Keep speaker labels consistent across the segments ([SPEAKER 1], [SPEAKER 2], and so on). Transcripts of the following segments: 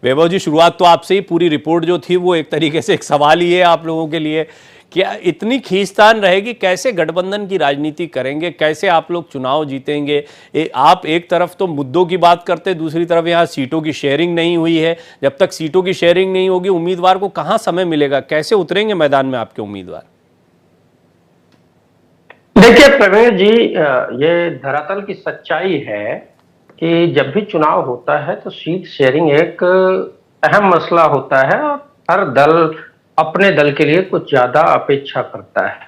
[SPEAKER 1] वैभव जी, शुरुआत तो आपसे ही, पूरी रिपोर्ट जो थी वो एक तरीके से एक सवाल ही है आप लोगों के लिए। क्या इतनी खींचतान रहेगी? कैसे गठबंधन की राजनीति करेंगे? कैसे आप लोग चुनाव जीतेंगे? आप एक तरफ तो मुद्दों की बात करते, दूसरी तरफ यहाँ सीटों की शेयरिंग नहीं हुई है। जब तक सीटों की शेयरिंग नहीं होगी, उम्मीदवार को कहाँ समय मिलेगा? कैसे उतरेंगे मैदान में आपके उम्मीदवार?
[SPEAKER 2] देखिए प्रवीण जी, ये धरातल की सच्चाई है कि जब भी चुनाव होता है तो सीट शेयरिंग एक अहम मसला होता है और हर दल अपने दल के लिए कुछ ज्यादा अपेक्षा करता है।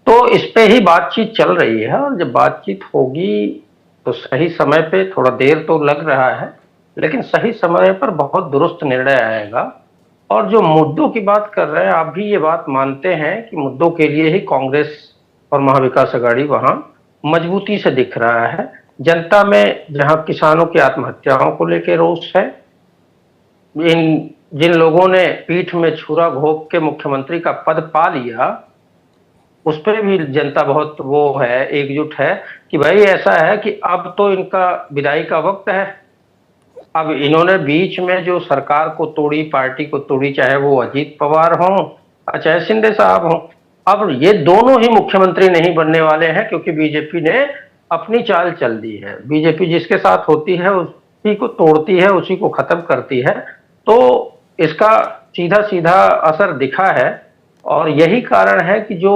[SPEAKER 2] तो इस पे ही बातचीत चल रही है और जब बातचीत होगी तो सही समय पे, थोड़ा देर तो लग रहा है लेकिन सही समय पर बहुत दुरुस्त निर्णय आएगा। और जो मुद्दों की बात कर रहे हैं, आप भी ये बात मानते हैं कि मुद्दों के लिए ही कांग्रेस और महाविकास अघाड़ी वहां मजबूती से दिख रहा है। जनता में जहां किसानों की आत्महत्याओं को लेकर रोष है, इन जिन लोगों ने पीठ में छुरा घोंप के मुख्यमंत्री का पद पा लिया, उस पर भी जनता बहुत वो है, एकजुट है कि भाई ऐसा है कि अब तो इनका विदाई का वक्त है। अब इन्होंने बीच में जो सरकार को तोड़ी, पार्टी को तोड़ी, चाहे वो अजीत पवार हों चाहे शिंदे साहब हों, अब ये दोनों ही मुख्यमंत्री नहीं बनने वाले हैं क्योंकि बीजेपी ने अपनी चाल चल दी है। बीजेपी जिसके साथ होती है उसी को तोड़ती है, उसी को खत्म करती है। तो इसका सीधा सीधा असर दिखा है और यही कारण है कि जो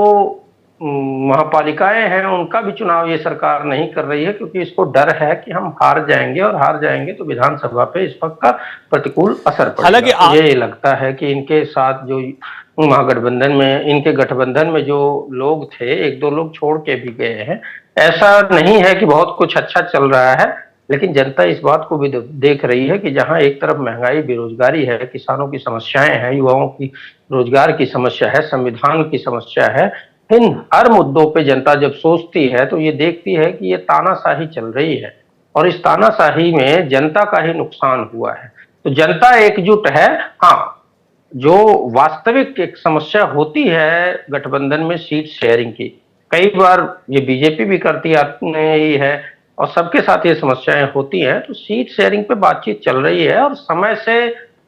[SPEAKER 2] महापालिकाएं हैं उनका भी चुनाव ये सरकार नहीं कर रही है क्योंकि इसको डर है कि हम हार जाएंगे और हार जाएंगे तो विधानसभा पे इस वक्त का प्रतिकूल असर पड़ेगा। ये लगता है कि इनके साथ जो महागठबंधन में, इनके गठबंधन में जो लोग थे, एक दो लोग छोड़ के भी गए हैं। ऐसा नहीं है कि बहुत कुछ अच्छा चल रहा है, लेकिन जनता इस बात को भी देख रही है कि जहां एक तरफ महंगाई, बेरोजगारी है, किसानों की समस्याएं हैं, युवाओं की रोजगार की समस्या है, संविधान की समस्या है, इन हर मुद्दों पे जनता जब सोचती है तो ये देखती है कि ये तानाशाही चल रही है और इस तानाशाही में जनता का ही नुकसान हुआ है। तो जनता एकजुट है। हाँ, जो वास्तविक एक समस्या होती है गठबंधन में सीट शेयरिंग की, कई बार ये बीजेपी भी करती ही है और सबके साथ ये समस्याएं होती हैं। तो सीट शेयरिंग पे बातचीत चल रही है और समय से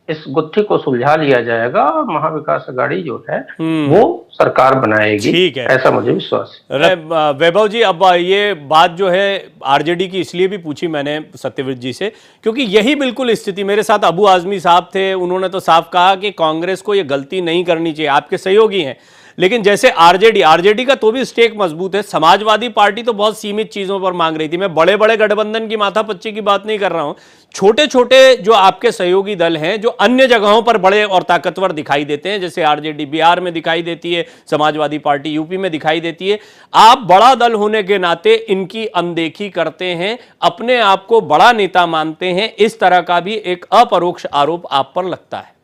[SPEAKER 2] इस गुत्थी को सुलझा लिया जाएगा और महाविकास अघाड़ी जो है वो सरकार बनाएगी।
[SPEAKER 1] ठीक है,
[SPEAKER 2] ऐसा मुझे विश्वास है।
[SPEAKER 1] वैभव जी, अब ये बात जो है आरजेडी की इसलिए भी पूछी मैंने सत्यव्रत जी से क्योंकि यही बिल्कुल स्थिति, मेरे साथ अबू आजमी साहब थे, उन्होंने तो साफ कहा कि कांग्रेस को ये गलती नहीं करनी चाहिए, आपके सहयोगी हैं। लेकिन जैसे आरजेडी का तो भी स्टेक मजबूत है, समाजवादी पार्टी तो बहुत सीमित चीजों पर मांग रही थी। मैं बड़े बड़े गठबंधन की माथापच्ची की बात नहीं कर रहा हूं, छोटे छोटे जो आपके सहयोगी दल हैं जो अन्य जगहों पर बड़े और ताकतवर दिखाई देते हैं, जैसे आरजेडी बिहार में दिखाई देती है, समाजवादी पार्टी यूपी में दिखाई देती है, आप बड़ा दल होने के नाते इनकी अनदेखी करते हैं, अपने आप को बड़ा नेता मानते हैं, इस तरह का भी एक अपरोक्ष आरोप आप पर लगता है।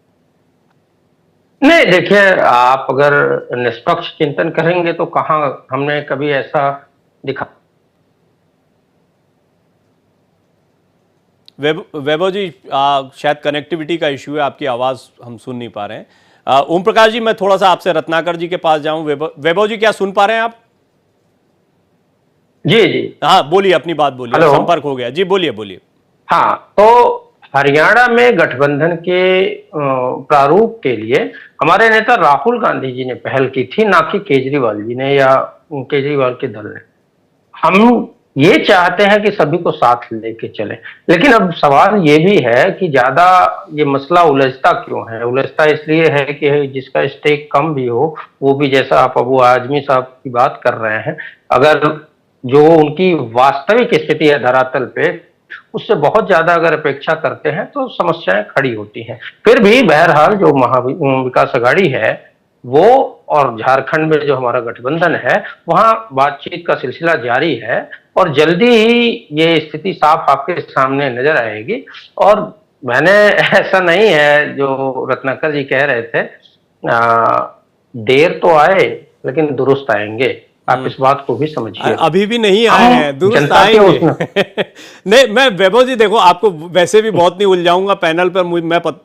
[SPEAKER 2] नहीं, देखिए, आप अगर निष्पक्ष चिंतन करेंगे तो कहां हमने कभी ऐसा दिखा।
[SPEAKER 1] वैभव जी, शायद कनेक्टिविटी का इश्यू है, आपकी आवाज हम सुन नहीं पा रहे हैं। ओम प्रकाश जी, मैं थोड़ा सा आपसे रत्नाकर जी के पास जाऊं। वैभव जी, क्या सुन पा रहे हैं आप?
[SPEAKER 2] जी जी,
[SPEAKER 1] हाँ, बोलिए, अपनी बात बोलिए, संपर्क हो गया जी, बोलिए बोलिए।
[SPEAKER 2] हाँ, तो हरियाणा में गठबंधन के प्रारूप के लिए हमारे नेता राहुल गांधी जी ने पहल की थी, ना कि केजरीवाल जी ने या केजरीवाल के दल ने। हम ये चाहते हैं कि सभी को साथ लेके चले, लेकिन अब सवाल ये भी है कि ज्यादा ये मसला उलझता क्यों है? उलझता इसलिए है कि जिसका स्टेक कम भी हो, वो भी, जैसा आप अबू आजमी साहब की बात कर रहे हैं, अगर जो उनकी वास्तविक स्थिति है धरातल पे, उससे बहुत ज्यादा अगर अपेक्षा करते हैं तो समस्याएं खड़ी होती हैं। फिर भी बहरहाल जो महाविकास अघाड़ी है वो, और झारखंड में जो हमारा गठबंधन है, वहां बातचीत का सिलसिला जारी है और जल्दी ही ये स्थिति साफ आपके सामने नजर आएगी। और मैंने ऐसा नहीं है जो रत्नाकर जी कह रहे थे, देर तो आए लेकिन दुरुस्त आएंगे। आप इस बात को भी समझिए।
[SPEAKER 1] अभी भी नहीं आए हैं, दुरुस्त
[SPEAKER 2] जनता के
[SPEAKER 1] आएंगे। नहीं, मैं वैभव जी देखो, आपको वैसे भी बहुत नहीं उलझाऊंगा पैनल पर।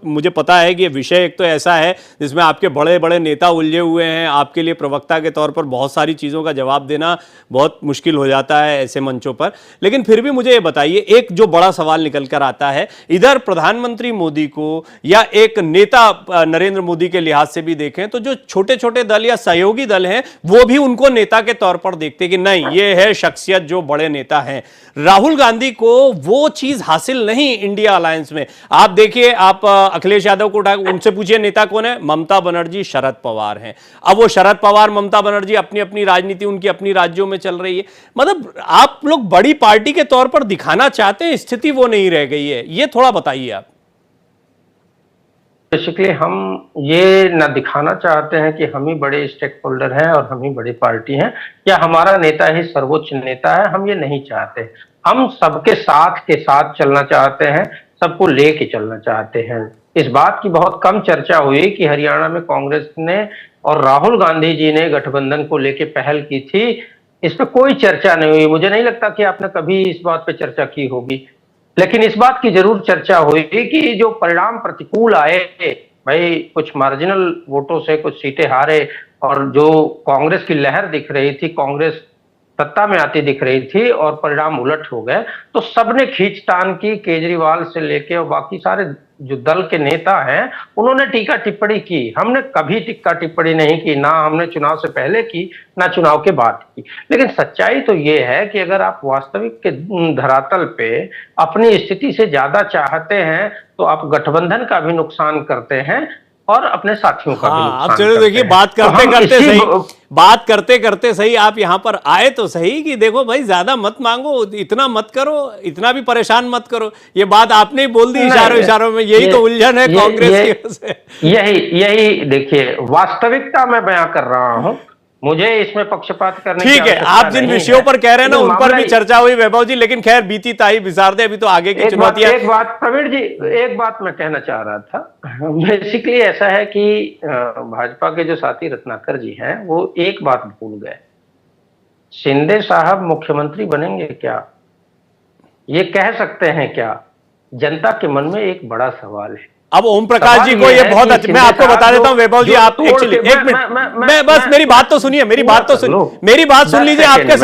[SPEAKER 1] मुझे पता है कि ये विषय एक तो ऐसा है जिसमें आपके बड़े बड़े नेता उलझे हुए हैं, आपके लिए प्रवक्ता के तौर पर बहुत सारी चीज़ों का जवाब देना बहुत मुश्किल हो जाता है ऐसे मंचों पर। लेकिन फिर भी मुझे ये बताइए, एक जो बड़ा सवाल निकल कर आता है, इधर प्रधानमंत्री मोदी को या एक नेता नरेंद्र मोदी के लिहाज से भी देखें तो जो छोटे छोटे दल या सहयोगी दल हैं वो भी उनको नेता के तौर पर देखते कि नहीं, ये है शख्सियत जो बड़े नेता हैं। राहुल गांधी को वो चीज हासिल नहीं इंडिया अलायंस में। आप देखिए, आप अखिलेश यादव को उठा उनसे पूछिए नेता कौन है, ममता बनर्जी, शरद पवार हैं। अब वो शरद पवार, ममता बनर्जी, अपनी अपनी राजनीति उनकी अपनी राज्यों में चल रही है। मतलब आप लोग बड़ी पार्टी के तौर पर दिखाना चाहते हैं, स्थिति वो नहीं रह गई है, ये थोड़ा बताइए आप।
[SPEAKER 2] बेसिकली हम ये ना दिखाना चाहते हैं कि हम ही बड़े स्टेक होल्डर हैं और हम ही बड़ी पार्टी हैं, या हमारा नेता ही सर्वोच्च नेता है, हम ये नहीं चाहते। हम सबके साथ के साथ चलना चाहते हैं, सबको लेके चलना चाहते हैं। इस बात की बहुत कम चर्चा हुई कि हरियाणा में कांग्रेस ने और राहुल गांधी जी ने गठबंधन को लेके पहल की थी, इस पे कोई चर्चा नहीं हुई। मुझे नहीं लगता कि आपने कभी इस बात पे चर्चा की होगी, लेकिन इस बात की जरूर चर्चा हुई कि जो परिणाम प्रतिकूल आए, भाई कुछ मार्जिनल वोटों से कुछ सीटें हारे, और जो कांग्रेस की लहर दिख रही थी, कांग्रेस सत्ता में आती दिख रही थी और परिणाम उलट हो गए, तो सबने खींचतान की। केजरीवाल से लेके और बाकी सारे जो दल के नेता हैं उन्होंने टीका टिप्पणी की। हमने कभी टीका टिप्पणी नहीं की, ना हमने चुनाव से पहले की, ना चुनाव के बाद की। लेकिन सच्चाई तो ये है कि अगर आप वास्तविक के धरातल पे अपनी स्थिति से ज्यादा चाहते हैं तो आप गठबंधन का भी नुकसान करते हैं और अपने साथियों का भी नुकसान
[SPEAKER 1] आप चलो देखिए, बात करते करते सही आप यहां पर आए तो सही कि देखो भाई, ज्यादा मत मांगो, इतना मत करो, इतना भी परेशान मत करो। ये बात आपने ही बोल दी इशारों में। यही तो उलझन है कांग्रेस की वजह से।
[SPEAKER 2] यही देखिए, वास्तविकता मैं बयां कर रहा हूं, मुझे इसमें पक्षपात करने
[SPEAKER 1] ठीक है। आप जिन विषयों पर कह रहे हैं ना उन पर भी चर्चा हुई वैभव जी, लेकिन खैर बीती ताई बिसार दे, अभी तो आगे की चुनौतियां।
[SPEAKER 2] एक बात प्रवीण जी, एक बात मैं कहना चाह रहा था। बेसिकली ऐसा है कि भाजपा के जो साथी रत्नाकर जी हैं वो एक बात भूल गए, शिंदे साहब मुख्यमंत्री बनेंगे क्या, ये कह सकते हैं क्या, जनता के मन में एक बड़ा सवाल है।
[SPEAKER 1] अब ओम प्रकाश जी को ये बहुत अच्छा, मैं आपको बता देता हूं वैभव जी, आप एक्चुअली एक मिनट, मैं बस मेरी बात तो सुनिए, मेरी बात सुन लीजिए, आपके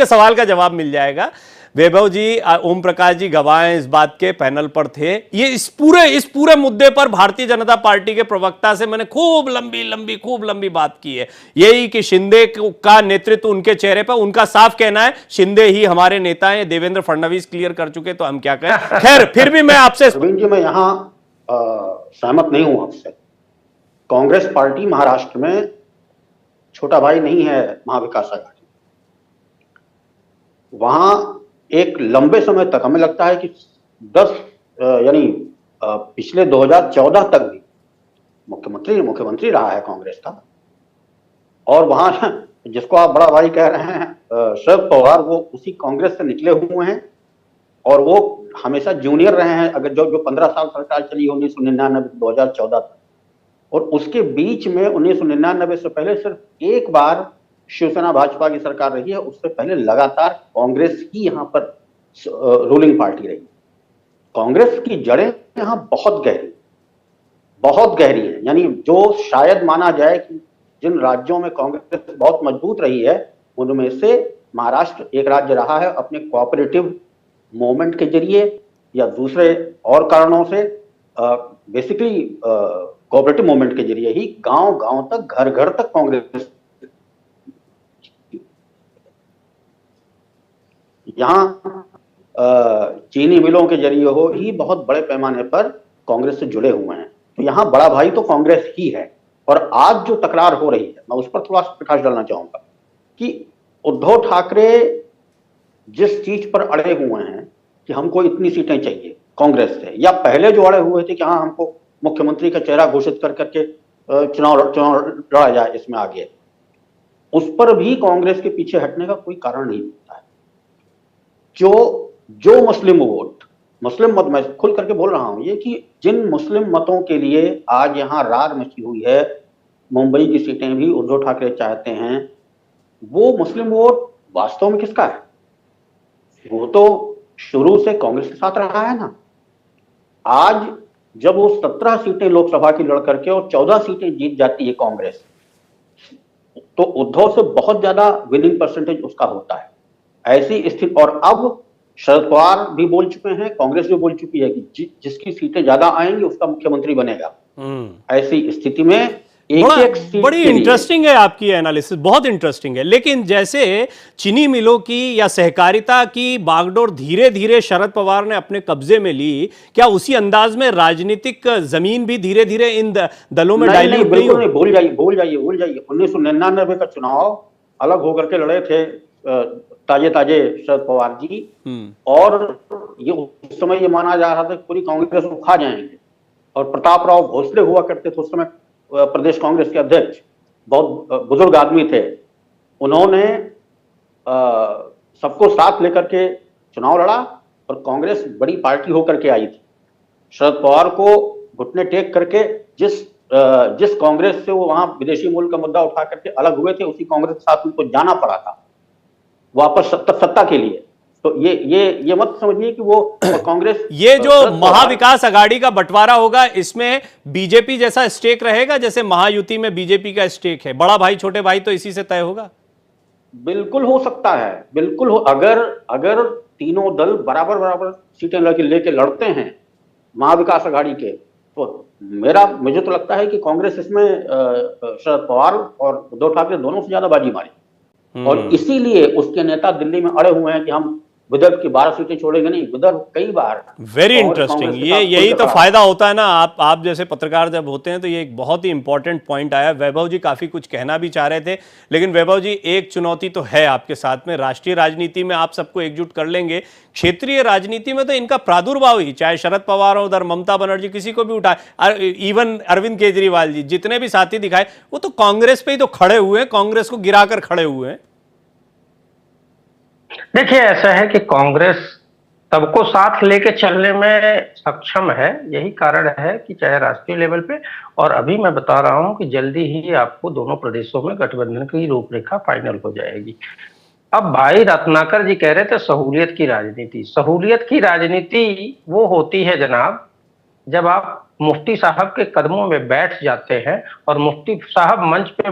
[SPEAKER 1] सवाल का जवाब मिल जाएगा। वैभव जी, ओम प्रकाश जी गवाह हैं इस बात के, पैनल पर थे। ये इस पूरे मुद्दे पर भारतीय जनता पार्टी के प्रवक्ता से मैंने खूब लंबी बात की है, यही कि शिंदे का नेतृत्व उनके चेहरे पर, उनका साफ कहना है शिंदे ही हमारे नेता हैं। देवेंद्र फडणवीस क्लियर कर चुके, तो हम क्या कहें। खैर, फिर भी मैं आपसे
[SPEAKER 3] मैं यहाँ सहमत नहीं हूं आपसे। कांग्रेस पार्टी महाराष्ट्र में छोटा भाई नहीं है महाविकास आघाड़ी। वहां एक लंबे समय तक, हमें लगता है कि 10 यानी पिछले 2014 तक भी मुख्यमंत्री रहा है कांग्रेस का। और वहां जिसको आप बड़ा भाई कह रहे हैं शरद पवार, वो उसी कांग्रेस से निकले हुए हैं और वो हमेशा जूनियर रहे हैं। अगर जो 15 साल सरकार चली 1999 2014 तक, और उसके बीच में 1999 से पहले सिर्फ एक बार शिवसेना भाजपा की सरकार रही है, उससे पहले लगातार कांग्रेस ही यहाँ पर रूलिंग पार्टी रही। कांग्रेस की जड़ें यहाँ बहुत गहरी है। यानी जो शायद माना जाए कि जिन राज्यों में कांग्रेस बहुत मजबूत रही है, उनमें से महाराष्ट्र एक राज्य रहा है। अपने कोऑपरेटिव मूवमेंट के जरिए या दूसरे और कारणों से, बेसिकली कोऑपरेटिव मूवमेंट के जरिए ही गांव तक, घर तक कांग्रेस। यहाँ चीनी मिलों के जरिए हो ही बहुत बड़े पैमाने पर कांग्रेस से जुड़े हुए हैं। तो यहाँ बड़ा भाई तो कांग्रेस ही है। और आज जो तकरार हो रही है, मैं उस पर थोड़ा सा प्रकाश डालना चाहूंगा कि उद्धव ठाकरे जिस चीज पर अड़े हुए हैं कि हमको इतनी सीटें चाहिए कांग्रेस से, या पहले जो अड़े हुए थे कि हाँ हमको मुख्यमंत्री का चेहरा घोषित करके चुनाव लड़ा जाए, इसमें आगे, उस पर भी कांग्रेस के पीछे हटने का कोई कारण नहीं मिलता है। जो मुस्लिम मत, मैं खुल करके बोल रहा हूं ये, कि जिन मुस्लिम मतों के लिए आज यहाँ रार मची हुई है, मुंबई की सीटें भी उद्धव ठाकरे चाहते हैं वो मुस्लिम वोट वास्तव में किसका है? वो तो शुरू से कांग्रेस के साथ रहा है ना। आज जब वो 17 सीटें लोकसभा की लड़ करके और 14 सीटें जीत जाती है कांग्रेस, तो उद्धव से बहुत ज्यादा विनिंग परसेंटेज उसका होता है। ऐसी स्थिति, और अब शरद पवार भी बोल चुके हैं, कांग्रेस भी बोल चुकी है कि जिसकी सीटें ज्यादा आएंगी उसका मुख्यमंत्री बनेगा। ऐसी स्थिति में एक एक सीट
[SPEAKER 1] बड़ी
[SPEAKER 3] के लिए
[SPEAKER 1] इंटरेस्टिंग है आपकी एनालिसिस, बहुत इंटरेस्टिंग है। लेकिन जैसे चीनी मिलों की या सहकारिता की बागडोर धीरे धीरे शरद पवार ने अपने कब्जे में ली, क्या उसी अंदाज में राजनीतिक जमीन भी धीरे धीरे इन दलों में डाइल्यूट नहीं
[SPEAKER 3] बिल्कुल
[SPEAKER 1] हो?
[SPEAKER 3] नहीं, भूल जाइए भूल जाइए भूल जाइए। 1999 का चुनाव अलग होकर के लड़े थे ताजे ताजे शरद पवार जी, और ये उस समय ये माना जा रहा था कि पूरी कांग्रेस को खा जाएंगे। और प्रताप राव भोसले हुआ करते थे उस समय प्रदेश कांग्रेस के अध्यक्ष, बहुत बुजुर्ग आदमी थे। उन्होंने सबको साथ लेकर के चुनाव लड़ा और कांग्रेस बड़ी पार्टी होकर के आई थी। शरद पवार को घुटने टेक करके जिस कांग्रेस से वो वहां विदेशी मूल का मुद्दा उठा करके अलग हुए थे, उसी कांग्रेस के साथ उनको जाना पड़ा था वापस सत्ता के लिए। तो ये मत समझिए कि वो कांग्रेस,
[SPEAKER 1] ये जो महाविकास आघाड़ी का बंटवारा होगा, इसमें बीजेपी जैसा स्टेक रहेगा जैसे महायुति में बीजेपी का स्टेक है? बड़ा भाई छोटे भाई तो इसी से तय होगा।
[SPEAKER 3] बिल्कुल हो सकता है, बिल्कुल हो। अगर तीनों दल बराबर बराबर सीटें लेके लड़ते हैं महाविकास आघाड़ी के, तो मुझे तो लगता है कि कांग्रेस इसमें शरद पवार और उद्धव ठाकरे दोनों से ज्यादा बाजी मारी। और इसीलिए उसके नेता दिल्ली में अड़े हुए हैं कि हम विदर्भ की 12 सीटें छोड़ेंगे नहीं। विदर्भ कई बार
[SPEAKER 1] वेरी इंटरेस्टिंग, ये यही तो फायदा होता है ना आप जैसे पत्रकार जब होते हैं, तो ये एक बहुत ही इंपॉर्टेंट पॉइंट आया। वैभव जी काफी कुछ कहना भी चाह रहे थे, लेकिन वैभव जी एक चुनौती तो है आपके साथ में। राष्ट्रीय राजनीति में आप सबको एकजुट कर लेंगे, क्षेत्रीय राजनीति में तो इनका प्रादुर्भाव ही, चाहे शरद पवार हो, उधर ममता बनर्जी, किसी को भी उठाए, इवन अरविंद केजरीवाल जी, जितने भी साथी दिखाए वो तो कांग्रेस पे ही तो खड़े हुए हैं, कांग्रेस को गिराकर खड़े हुए हैं।
[SPEAKER 2] देखिए, ऐसा है कि कांग्रेस सबको साथ लेके चलने में सक्षम है। यही कारण है कि चाहे राष्ट्रीय लेवल पे, और अभी मैं बता रहा हूं कि जल्दी ही आपको दोनों प्रदेशों में गठबंधन की रूपरेखा फाइनल हो जाएगी। अब भाई रत्नाकर जी कह रहे थे सहूलियत की राजनीति। सहूलियत की राजनीति वो होती है जनाब, जब आप मुफ्ती साहब के कदमों में बैठ जाते हैं और मुफ्ती साहब मंच पे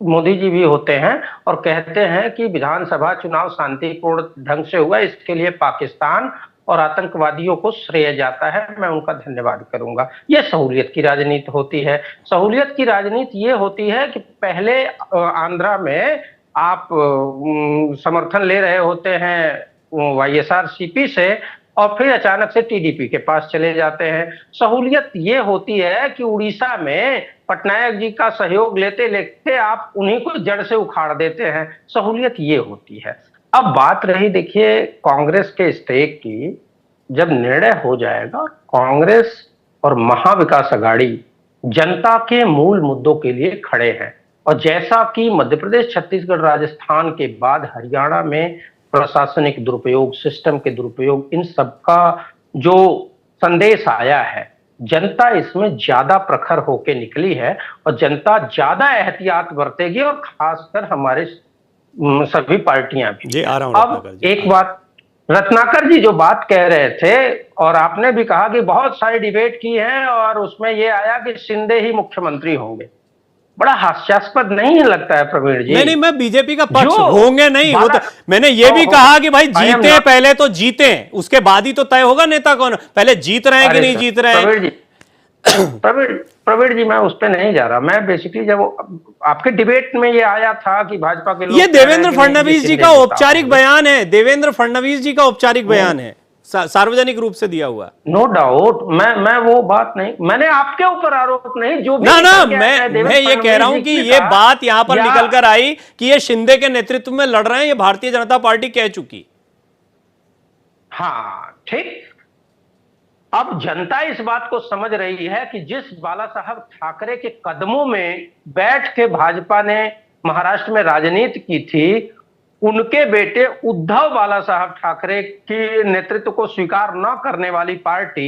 [SPEAKER 2] मोदी जी भी होते हैं और कहते हैं कि विधानसभा चुनाव शांतिपूर्ण ढंग से हुआ, इसके लिए पाकिस्तान और आतंकवादियों को श्रेय जाता है, मैं उनका धन्यवाद करूंगा। ये सहूलियत की राजनीति होती है। सहूलियत की राजनीति ये होती है कि पहले आंध्रा में आप समर्थन ले रहे होते हैं वाईएसआरसीपी से, और फिर अचानक से टीडीपी के पास चले जाते हैं। सहूलियत ये होती है कि उड़ीसा में पटनायक जी का सहयोग लेते लेते आप उन्हीं को जड़ से उखाड़ देते हैं। सहूलियत ये होती है। अब बात रही, देखिए, कांग्रेस के स्टेक की, जब निर्णय हो जाएगा, कांग्रेस और महाविकास आघाड़ी जनता के मूल मुद्दों के लिए खड़े हैं। और जैसा कि मध्य प्रदेश, छत्तीसगढ़, राजस्थान के बाद हरियाणा में प्रशासनिक दुरुपयोग, सिस्टम के दुरुपयोग, इन सबका जो संदेश आया है, जनता इसमें ज्यादा प्रखर होके निकली है और जनता ज्यादा एहतियात बरतेगी, और खासकर हमारे सभी पार्टियां भी।
[SPEAKER 1] जी, आ रहा हूं।
[SPEAKER 2] अब एक बात, रत्नाकर जी जो बात कह रहे थे, और आपने भी कहा कि बहुत सारी डिबेट की है और उसमें यह आया कि शिंदे ही मुख्यमंत्री होंगे। बड़ा हास्यास्पद नहीं लगता है प्रवीण जी?
[SPEAKER 1] नहीं, मैं बीजेपी का पक्ष होंगे नहीं, वो तो मैंने ये भी कहा कि भाई जीते, पहले तो जीते, उसके बाद ही तो तय होगा नेता कौन। पहले जीत रहे हैं कि नहीं जीत रहे हैं।
[SPEAKER 2] प्रवीण जी, मैं उस पर नहीं जा रहा। मैं बेसिकली जब आपके डिबेट में ये आया था कि भाजपा के लोग,
[SPEAKER 1] ये देवेंद्र फडणवीस जी का औपचारिक बयान है, देवेंद्र फडणवीस जी का औपचारिक बयान है, सार्वजनिक रूप से दिया हुआ।
[SPEAKER 2] नो डाउट, मैं वो बात नहीं, मैंने आपके ऊपर आरोप नहीं, जो भी
[SPEAKER 1] ना मैं ये कह रहा हूं कि ये बात यहां पर निकल कर आई कि ये शिंदे के नेतृत्व में लड़ रहे हैं, ये भारतीय जनता पार्टी कह चुकी।
[SPEAKER 2] हाँ, ठीक। अब जनता इस बात को समझ रही है कि जिस बाला साहब ठाकरे के कदमों में बैठ के भाजपा ने महाराष्ट्र में राजनीति की थी, उनके बेटे उद्धव बाला साहब ठाकरे के नेतृत्व को स्वीकार न करने वाली पार्टी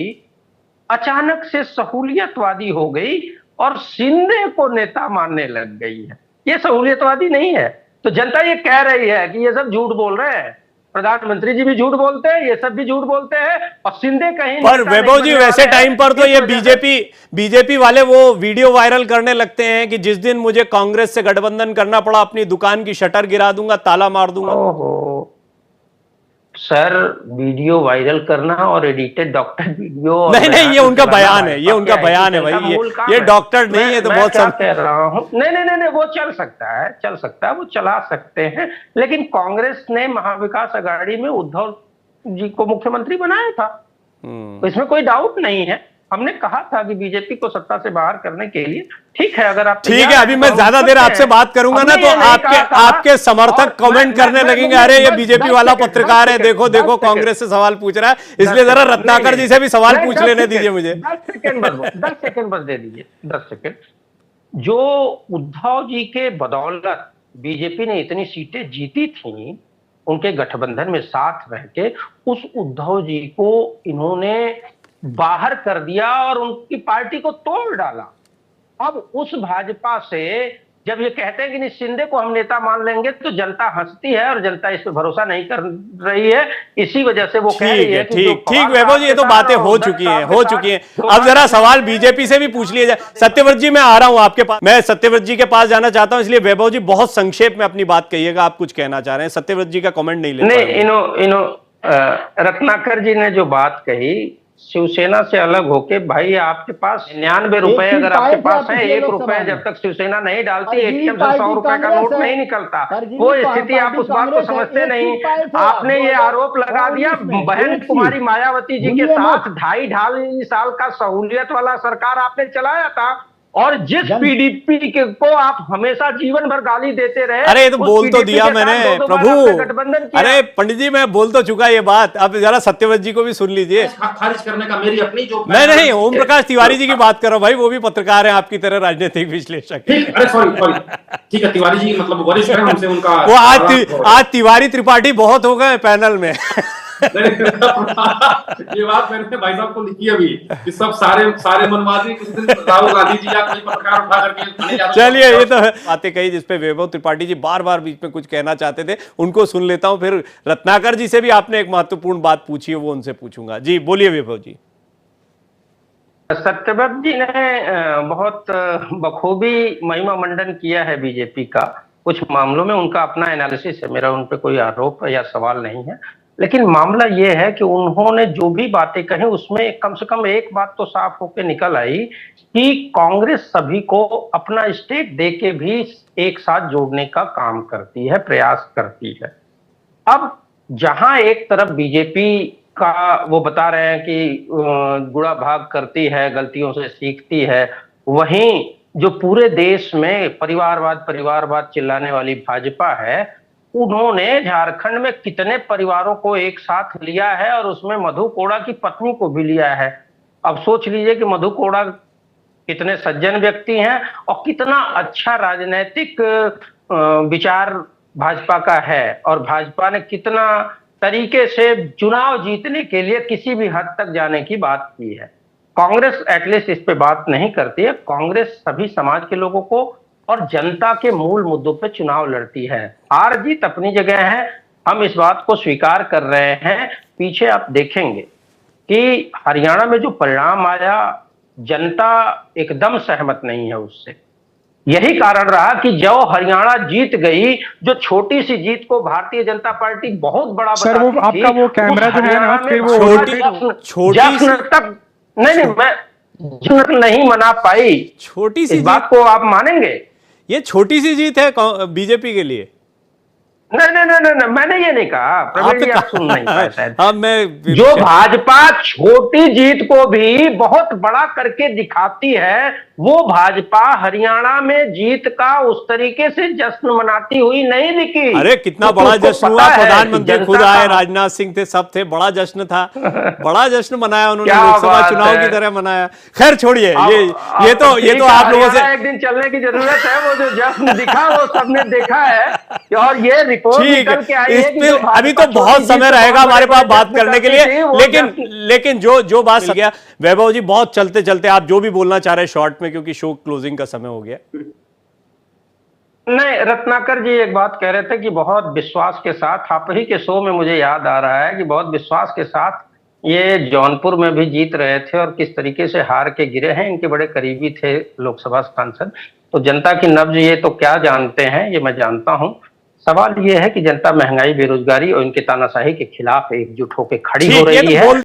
[SPEAKER 2] अचानक से सहूलियतवादी हो गई और शिंदे को नेता मानने लग गई है। ये सहूलियतवादी नहीं है, तो जनता ये कह रही है कि ये सब झूठ बोल रहे हैं, प्रधानमंत्री जी भी झूठ बोलते हैं, ये सब भी झूठ बोलते हैं, और शिंदे कहीं
[SPEAKER 1] पर
[SPEAKER 2] नेता
[SPEAKER 1] वैभव
[SPEAKER 2] नहीं
[SPEAKER 1] जी
[SPEAKER 2] बनने
[SPEAKER 1] वैसे
[SPEAKER 2] वाले
[SPEAKER 1] टाइम
[SPEAKER 2] हैं।
[SPEAKER 1] पर तो
[SPEAKER 2] इस
[SPEAKER 1] ये
[SPEAKER 2] वजह से-
[SPEAKER 1] बीजेपी वाले वो वीडियो वायरल करने लगते हैं कि जिस दिन मुझे कांग्रेस से गठबंधन करना पड़ा अपनी दुकान की शटर गिरा दूंगा, ताला मार दूंगा।
[SPEAKER 2] ओहो सर, वीडियो वायरल करना और एडिटेड डॉक्टर वीडियो और
[SPEAKER 1] नहीं,
[SPEAKER 2] बयान
[SPEAKER 1] ये उनका
[SPEAKER 2] चलाना
[SPEAKER 1] बयान है, ये
[SPEAKER 2] भाजपा
[SPEAKER 1] उनका
[SPEAKER 2] के
[SPEAKER 1] बयान है
[SPEAKER 2] IT सेल का
[SPEAKER 1] भाई,
[SPEAKER 2] मूल काम
[SPEAKER 1] ये
[SPEAKER 2] है।
[SPEAKER 1] डॉक्टर नहीं है तो
[SPEAKER 2] मैं
[SPEAKER 1] बहुत
[SPEAKER 2] क्या कह रहा हूँ, नहीं, वो चल सकता है, वो चला सकते हैं, लेकिन कांग्रेस ने महाविकास आघाड़ी में उद्धव जी को मुख्यमंत्री बनाया था, तो इसमें कोई डाउट नहीं है। हमने कहा था कि बीजेपी को सत्ता से बाहर करने के लिए, ठीक है, अगर आप
[SPEAKER 1] ठीक है, अभी मैं ज्यादा देर आपसे बात करूंगा ना तो आपके समर्थक कमेंट करने लगेंगे, अरे ये बीजेपी वाला पत्रकार है, देखो देखो कांग्रेस से सवाल पूछ रहा है, इसलिए जरा रत्नाकर जी से भी सवाल पूछ लेने दीजिए मुझे।
[SPEAKER 2] 10 सेकंड बस दे दीजिए, 10 सेकंड। जो उद्धव जी के बदौलत बीजेपी ने इतनी सीटें जीती थी, उनके गठबंधन में साथ रह के, उस उद्धव जी को इन्होंने बाहर कर दिया और उनकी पार्टी को तोड़ डाला। अब उस भाजपा से जब ये कहते हैं कि नहीं शिंदे को हम नेता मान लेंगे, तो जनता हंसती है और जनता इस पे भरोसा नहीं कर रही है, इसी वजह से वो कह रही है कि
[SPEAKER 1] ठीक वैभव जी, ये तो बातें हो चुकी हैं। अब जरा सवाल बीजेपी से भी पूछ लिया जाए। सत्यव्रत जी मैं आ रहा हूं आपके पास, मैं सत्यव्रत जी के पास जाना चाहता हूं, इसलिए वैभव जी बहुत संक्षेप में अपनी बात कहिएगा, आप कुछ कहना चाह रहे हैं। सत्यव्रत जी का कमेंट नहीं ले
[SPEAKER 2] रत्नाकर जी ने जो बात कही, शिवसेना से अलग होके, भाई आपके पास 99 रुपए अगर आपके पास है, 1 रुपए जब तक शिवसेना नहीं डालती, एटीएम से 100 रुपए का नोट नहीं निकलता। वो स्थिति आप उस बात को समझते नहीं। आपने ये आरोप लगा दिया, बहन कुमारी मायावती जी के साथ 2.5 साल का सहूलियत वाला सरकार आपने चलाया था, और जिस पीडीपी को आप हमेशा जीवन भर गाली देते रहे।
[SPEAKER 1] अरे तो बोल तो दिया मैंने प्रभु,
[SPEAKER 2] गठबंधन किया।
[SPEAKER 1] अरे पंडित जी मैं बोल तो चुका ये बात, अब जरा सत्यव्रत जी को भी सुन लीजिए।
[SPEAKER 4] खारिज करने का मेरी अपनी जो
[SPEAKER 1] नहीं, ओम प्रकाश तिवारी जी की बात करो भाई, वो भी पत्रकार हैं आपकी तरह, राजनीतिक विश्लेषक।
[SPEAKER 4] ठीक, अरे सॉरी ठीक है, तिवारी जी मतलब वरिष्ठ है, हमसे उनका
[SPEAKER 1] वो आज तिवारी त्रिपाठी बहुत हो गए पैनल में।
[SPEAKER 4] ये बात मैंने भाई साहब को लिखी अभी कि सब सारे मनवादी किसी दिन राहुल गांधी जी या कोई पत्रकार उठा करके।
[SPEAKER 1] चलिए, ये तो बातें कही जिसपे वैभव त्रिपाठी जी बार बार बीच में कुछ कहना चाहते थे, उनको सुन लेता हूं, फिर रत्नाकर जी से भी आपने एक महत्वपूर्ण बात पूछी है, वो उनसे पूछूंगा। जी बोलिए वैभव जी।
[SPEAKER 2] सत्यव्रत जी ने बहुत बखूबी महिमा मंडन किया है बीजेपी का, कुछ मामलों में उनका अपना एनालिसिस है, मेरा उन पे कोई आरोप या सवाल नहीं है, लेकिन मामला यह है कि उन्होंने जो भी बातें कही उसमें कम से कम एक बात तो साफ होकर निकल आई कि कांग्रेस सभी को अपना स्टेक दे के भी एक साथ जोड़ने का काम करती है, प्रयास करती है। अब जहां एक तरफ बीजेपी का वो बता रहे हैं कि गुड़ा भाग करती है, गलतियों से सीखती है, वहीं जो पूरे देश में परिवारवाद चिल्लाने वाली भाजपा है, उन्होंने झारखंड में कितने परिवारों को एक साथ लिया है और उसमें मधु कोड़ा की पत्नी को भी लिया है। अब सोच लीजिए कि मधु कोड़ा कितने सज्जन व्यक्ति हैं और कितना अच्छा राजनीतिक विचार भाजपा का है, और भाजपा ने कितना तरीके से चुनाव जीतने के लिए किसी भी हद तक जाने की बात की है। कांग्रेस एटलीस्ट इस पे बात नहीं करती है। कांग्रेस सभी समाज के लोगों को और जनता के मूल मुद्दों पे चुनाव लड़ती है। हार जीत अपनी जगह है, हम इस बात को स्वीकार कर रहे हैं। पीछे आप देखेंगे कि हरियाणा में जो परिणाम आया, जनता एकदम सहमत नहीं है उससे। यही कारण रहा कि जो हरियाणा जीत गई, जो छोटी सी जीत को भारतीय जनता पार्टी बहुत बड़ा
[SPEAKER 5] सर, वो आपका वो कैमरा जो है ना, फिर वो
[SPEAKER 2] छोटी तक मैं जश्न नहीं मना पाई।
[SPEAKER 1] छोटी सी
[SPEAKER 2] बात को आप मानेंगे?
[SPEAKER 1] ये छोटी सी जीत है बीजेपी के लिए।
[SPEAKER 2] नहीं, मैंने ये नहीं कहा प्रवीण जी, आप सुन नहीं पाए शायद।
[SPEAKER 1] अब मैं
[SPEAKER 2] जो भाजपा छोटी जीत को भी बहुत बड़ा करके दिखाती है, वो भाजपा हरियाणा में जीत का उस तरीके से जश्न मनाती हुई नहीं दिखी।
[SPEAKER 1] अरे कितना बड़ा जश्न हुआ, प्रधानमंत्री खुद आए, राजनाथ सिंह थे, सब थे, बड़ा जश्न था, बड़ा जश्न मनाया उन्होंने, लोकसभा चुनाव की तरह मनाया। खैर छोड़िए, ये तो आप लोगों से
[SPEAKER 2] एक दिन चलने की जरूरत है। वो जो जश्न दिखा वो सबने देखा है, और ये
[SPEAKER 1] ठीक है, इस पे अभी तो बहुत समय रहेगा हमारे पास बात करने के लिए, लेकिन जो बात मिल गया वैभव जी, बहुत चलते चलते आप जो भी बोलना चाह रहे हैं शॉर्ट में, क्योंकि शो क्लोजिंग का समय हो गया।
[SPEAKER 2] नहीं, रत्नाकर जी एक बात कह रहे थे कि बहुत विश्वास के साथ, आप ही के शो में मुझे याद आ रहा है कि बहुत विश्वास के साथ ये जौनपुर में भी जीत रहे थे और किस तरीके से हार के गिरे हैं। इनके बड़े करीबी थे लोकसभा सांसद। तो जनता की नब्ज ये तो क्या जानते हैं, ये मैं जानता हूं। सवाल ये है कि जनता महंगाई, बेरोजगारी और इनके तानाशाही के खिलाफ एकजुट होकर खड़ी हो
[SPEAKER 1] ठीक, ये
[SPEAKER 2] रही
[SPEAKER 1] तो
[SPEAKER 2] है।
[SPEAKER 1] बोल